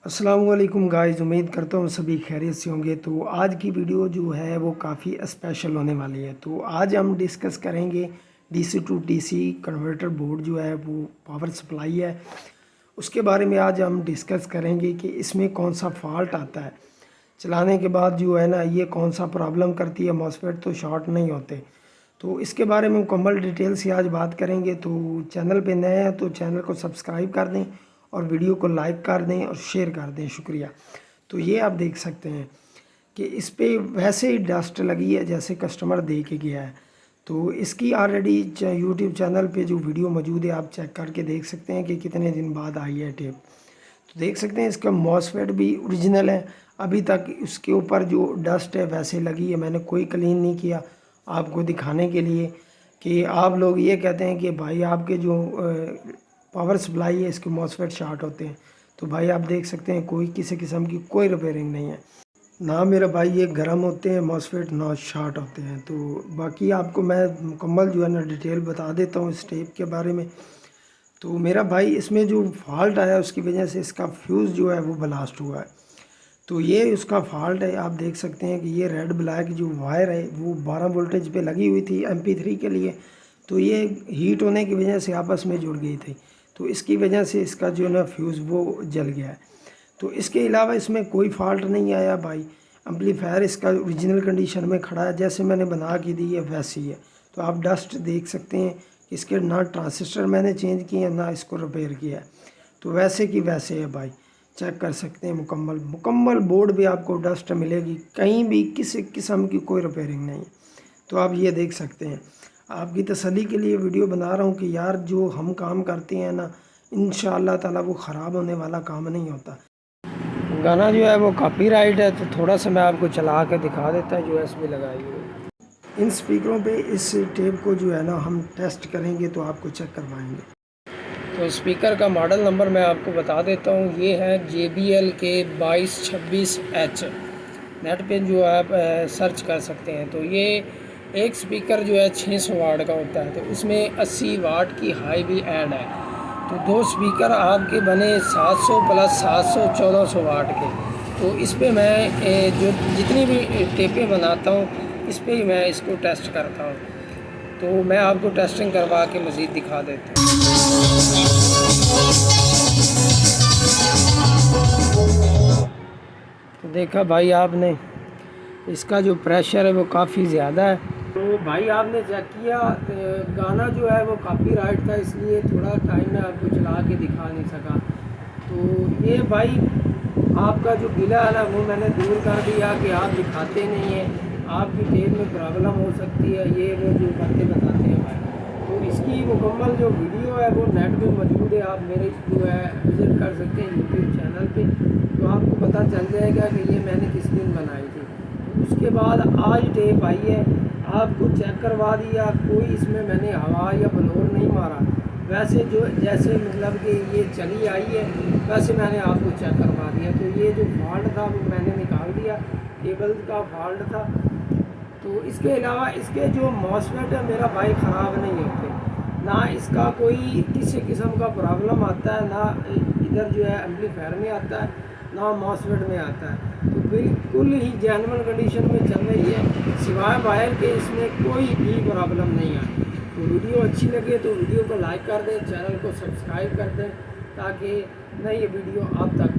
अस्सलाम वालेकुम गाइस, उम्मीद करता हूँ सभी खैरियत से होंगे। तो आज की वीडियो जो है वो काफ़ी स्पेशल होने वाली है। तो आज हम डिस्कस करेंगे DC to DC converter board जो है वो पावर सप्लाई है, उसके बारे में आज हम डिस्कस करेंगे कि इसमें कौन सा फॉल्ट आता है चलाने के बाद, जो है ना ये कौन सा प्रॉब्लम करती है। मॉसफेट तो शॉर्ट नहीं होते, तो इसके बारे में मुकम्मल डिटेल से आज बात करेंगे। तो चैनल पे नए हैं तो चैनल को सब्सक्राइब कर दें और वीडियो को लाइक कर दें और शेयर कर दें, शुक्रिया। तो ये आप देख सकते हैं कि इस पे वैसे ही डस्ट लगी है जैसे कस्टमर दे के गया है। तो इसकी ऑलरेडी यूट्यूब चैनल पे जो वीडियो मौजूद है, आप चेक करके देख सकते हैं कि कितने दिन बाद आई है टेप। तो देख सकते हैं इसका मॉसफेट भी ओरिजिनल है, अभी तक इसके ऊपर जो डस्ट है वैसे लगी है। मैंने कोई क्लीन नहीं किया आपको दिखाने के लिए कि आप लोग ये कहते हैं कि भाई आपके जो पावर सप्लाई है इसके मॉसफेट शार्ट होते हैं। तो भाई आप देख सकते हैं कोई किसी किस्म की कोई रिपेयरिंग नहीं है ना मेरा भाई, ये गर्म होते हैं मॉसफेट ना शार्ट होते हैं। तो बाकी आपको मैं मुकम्मल जो है ना डिटेल बता देता हूँ इस टेप के बारे में। तो मेरा भाई इसमें जो फॉल्ट आया उसकी वजह से इसका फ्यूज़ जो है वो ब्लास्ट हुआ है। तो ये उसका फॉल्ट है। आप देख सकते हैं कि ये रेड ब्लैक जो वायर है वो 12 वोल्टेज पे लगी हुई थी MP3 के लिए। तो ये हीट होने की वजह से आपस में जुड़ गई थी, तो इसकी वजह से इसका जो ना फ्यूज़ वो जल गया है। तो इसके अलावा इसमें कोई फॉल्ट नहीं आया भाई। एम्पलीफायर इसका ओरिजिनल कंडीशन में खड़ा है, जैसे मैंने बना के दी है वैसे ही है। तो आप डस्ट देख सकते हैं, इसके ना ट्रांजिस्टर मैंने चेंज किए हैं ना इसको रिपेयर किया है, तो वैसे की वैसे है भाई। चेक कर सकते हैं मुकम्मल बोर्ड भी आपको डस्ट मिलेगी, कहीं भी किसी किस्म की कोई रिपेयरिंग नहीं है। तो आप ये देख सकते हैं, आपकी तसल्ली के लिए वीडियो बना रहा हूँ कि यार जो हम काम करते हैं ना, इंशाअल्लाह ताला वो ख़राब होने वाला काम नहीं होता। गाना जो है वो कॉपीराइट है, तो थोड़ा सा मैं आपको चला के दिखा देता है। USB लगाई हुई है इन स्पीकरों पे। इस टेप को जो है ना हम टेस्ट करेंगे तो आपको चेक करवाएंगे। तो स्पीकर का मॉडल नंबर मैं आपको बता देता हूँ, ये है JBL के 2226H। नेट पे जो आप सर्च कर सकते हैं। तो ये एक स्पीकर जो है 600 वाट का होता है, तो उसमें 80 वाट की हाई भी ऐड है। तो दो स्पीकर आपके बने 700 प्लस 700 1400 वाट के। तो इस पे मैं जो जितनी भी टेपें बनाता हूँ इस पे ही मैं इसको टेस्ट करता हूँ। तो मैं आपको टेस्टिंग करवा के मज़ीद दिखा देता हूँ। तो देखा भाई आपने, इसका जो प्रेशर है वो काफ़ी ज़्यादा है। तो भाई आपने चेक किया, गाना जो है वो कॉपीराइट था, इसलिए थोड़ा टाइम में आपको चला के दिखा नहीं सका। तो ये भाई आपका जो गिला है ना वो मैंने दूर कर दिया कि आप दिखाते नहीं हैं, आपकी टेप में प्रॉब्लम हो सकती है, ये वो जो करके बताते हैं भाई। तो इसकी मुकम्मल जो वीडियो है वो नेट पे मौजूद है, आप मेरे जो है विज़िट कर सकते हैं यूट्यूब चैनल पे। तो आपको पता चल जाएगा कि ये मैंने किस दिन बनाई थी। तो उसके बाद आज टेप आई है, आपको चेक करवा दिया, कोई इसमें मैंने हवा या बलोर नहीं मारा, वैसे जो जैसे मतलब कि ये चली आई है वैसे मैंने आपको चेक करवा दिया। तो ये जो फॉल्ट था वो मैंने निकाल दिया, केबल का फॉल्ट था। तो इसके अलावा इसके जो मॉसफेट है मेरा भाई ख़राब नहीं होते, ना इसका कोई किसी किस्म का प्रॉब्लम आता है, ना इधर जो है एम्पलीफायर में आता है, ना मॉसफेट में आता है। तो बिल्कुल ही जेन्युइन कंडीशन में चल रही है, सिवाय वायर के इसमें कोई भी प्रॉब्लम नहीं है। तो वीडियो अच्छी लगे तो वीडियो को लाइक कर दें, चैनल को सब्सक्राइब कर दें ताकि नई वीडियो आप तक